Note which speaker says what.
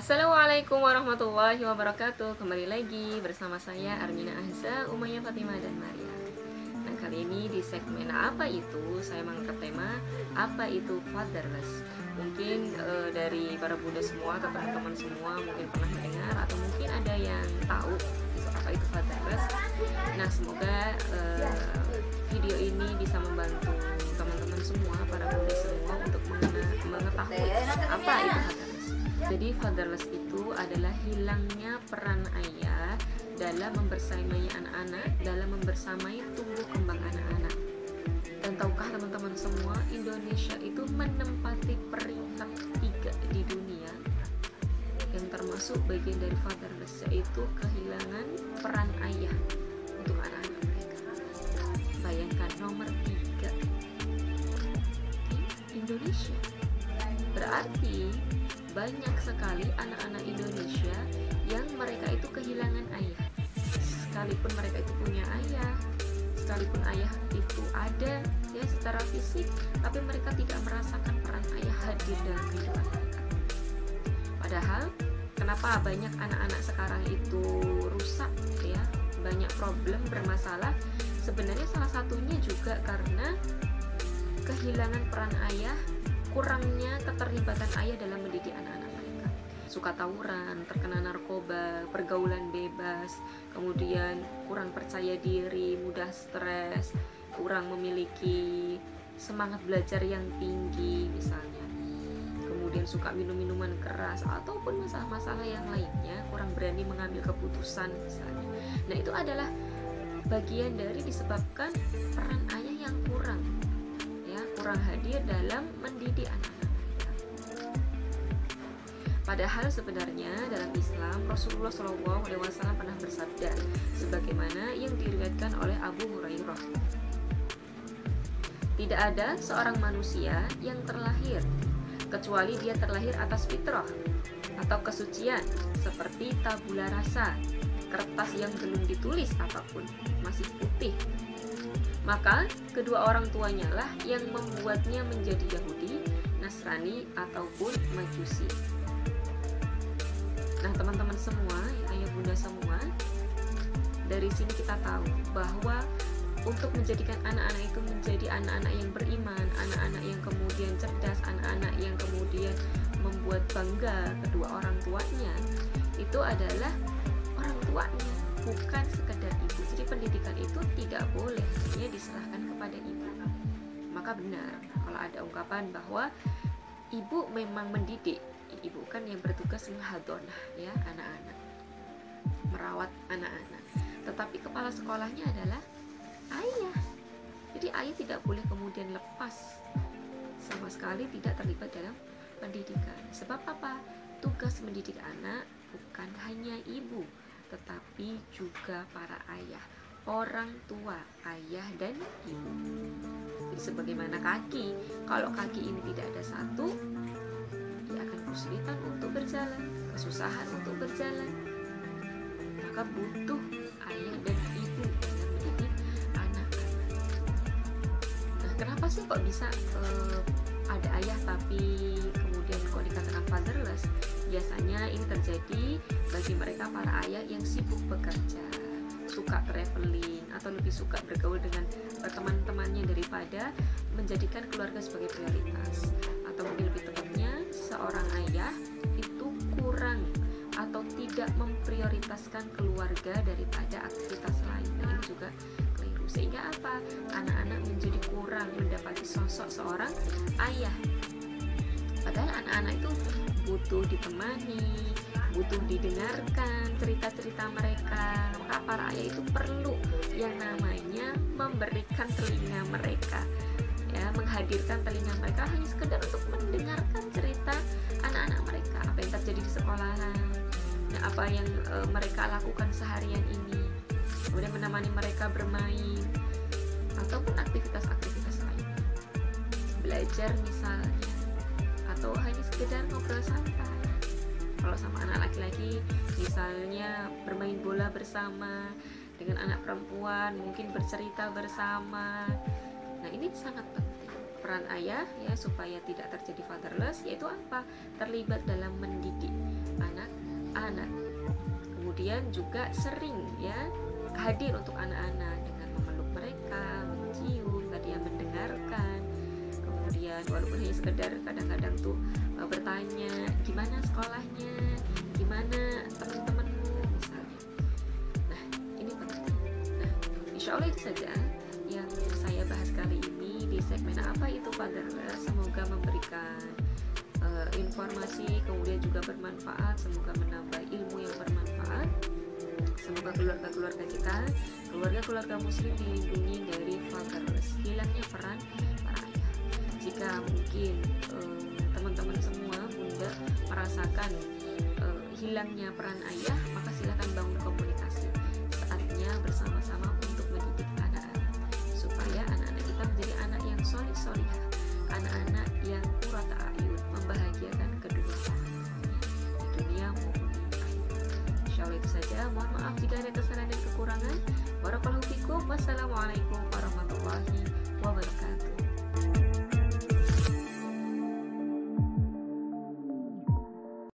Speaker 1: Assalamualaikum warahmatullahi wabarakatuh. Kembali lagi bersama saya Armina Ahza, Umayyah Fatimah dan Maria. Nah, kali ini di segmen apa itu saya mengangkat tema apa itu fatherless. Mungkin dari para bunda semua atau teman-teman semua mungkin pernah mendengar atau mungkin ada yang tahu apa itu fatherless. Nah, semoga video ini bisa membantu teman-teman semua, para bunda semua untuk mengetahui apa itu fatherless. Jadi fatherless itu adalah hilangnya peran ayah dalam membersamai anak-anak, dalam membersamai tumbuh kembang anak-anak. Dan tahukah teman-teman semua, Indonesia itu menempati peringkat 3 di dunia yang termasuk bagian dari fatherless, yaitu kehilangan peran ayah untuk anak-anak mereka. Bayangkan, nomor 3 di Indonesia. Berarti banyak sekali anak-anak Indonesia yang mereka itu kehilangan ayah. Sekalipun mereka itu punya ayah, sekalipun ayah itu ada ya secara fisik, tapi mereka tidak merasakan peran ayah hadir dalam kehidupan mereka. Padahal kenapa banyak anak-anak sekarang itu rusak ya, banyak problem, bermasalah? Sebenarnya salah satunya juga karena kehilangan peran ayah, kurangnya keterlibatan ayah dalam mendidik anak-anak mereka. Suka tawuran, terkena narkoba, pergaulan bebas, kemudian kurang percaya diri, mudah stres, kurang memiliki semangat belajar yang tinggi misalnya. Kemudian suka minum minuman keras ataupun masalah-masalah yang lainnya, kurang berani mengambil keputusan misalnya. Nah, itu adalah bagian dari disebabkan peran ayah yang kurang hadir dalam mendidik anak-anak mereka. Padahal sebenarnya dalam Islam Rasulullah SAW pernah bersabda sebagaimana yang diriwayatkan oleh Abu Hurairah. Tidak ada seorang manusia yang terlahir kecuali dia terlahir atas fitrah atau kesucian seperti tabula rasa, kertas yang belum ditulis apapun, masih putih. Maka kedua orang tuanya lah yang membuatnya menjadi Yahudi, Nasrani, ataupun Majusi. Nah, teman-teman semua, ayah bunda semua, dari sini kita tahu bahwa untuk menjadikan anak-anak itu menjadi anak-anak yang beriman, anak-anak yang kemudian cerdas, anak-anak yang kemudian membuat bangga kedua orang tuanya, itu adalah orang tuanya, bukan sekedar ibu. Jadi pendidikan itu tidak boleh hanya diserahkan kepada ibu. Maka benar kalau ada ungkapan bahwa ibu memang mendidik, ibu kan yang bertugas menghadonah ya anak-anak, merawat anak-anak. Tetapi kepala sekolahnya adalah ayah. Jadi ayah tidak boleh kemudian lepas, sama sekali tidak terlibat dalam pendidikan. Sebab apa? Tugas mendidik anak bukan hanya ibu, tetapi juga para ayah, orang tua, ayah dan ibu. Jadi sebagaimana kaki, kalau kaki ini tidak ada satu, dia akan kesulitan untuk berjalan, kesusahan untuk berjalan. Maka butuh ayah dan ibu yang mendidik anak-anak. Nah, kenapa sih kok bisa ada ayah tapi kemudian kok dikatakan fatherless? Biasanya ini terjadi bagi mereka para ayah yang sibuk bekerja, suka traveling, atau lebih suka bergaul dengan teman-temannya daripada menjadikan keluarga sebagai prioritas. Atau mungkin lebih tepatnya, seorang ayah itu kurang atau tidak memprioritaskan keluarga daripada aktivitas lain. Nah, ini juga keliru. Sehingga apa? Anak-anak menjadi kurang mendapati sosok seorang ayah. Padahal anak-anak itu butuh ditemani, butuh didengarkan cerita-cerita mereka. Maka para ayah itu perlu yang namanya memberikan telinga mereka, ya, menghadirkan telinga mereka hanya sekedar untuk mendengarkan cerita anak-anak mereka, apa yang terjadi di sekolahan, nah, apa yang mereka lakukan seharian ini, kemudian menemani mereka bermain ataupun aktivitas-aktivitas lain, belajar misalnya, atau hanya sekedar ngobrol santai. Kalau sama anak laki-laki misalnya bermain bola bersama, dengan anak perempuan mungkin bercerita bersama. Nah, ini sangat penting peran ayah ya supaya tidak terjadi fatherless, yaitu apa? Terlibat dalam mendidik, anak-anak. Kemudian juga sering ya hadir untuk anak-anak dengan memeluk mereka, mencium, tadi yang mendengarkan. Kemudian walaupun hanya sekedar kadang-kadang tuh bertanya gimana sekolahnya, gimana teman-temanmu misalnya. Nah ini penting. Nah insya Allah itu saja yang saya bahas kali ini di segmen Apa Itu Fatherless. Semoga memberikan informasi, kemudian juga bermanfaat, semoga menambah ilmu yang bermanfaat. Semoga keluarga-keluarga kita, keluarga-keluarga muslim dilindungi dari fatherless, hilangnya peran para ayah. Jika mungkin teman-teman semua bunda merasakan hilangnya peran ayah, maka silakan bangun komunikasi. Saatnya bersama-sama untuk mendidik anak-anak supaya anak-anak kita menjadi anak yang solih-solihah, anak-anak yang qurrata a'yun, membahagiakan kedua orang di dunia maupun di akhirat. Insyaallah itu saja. Mohon maaf jika ada kesalahan dan kekurangan. Barakallahu fikum. Wassalamualaikum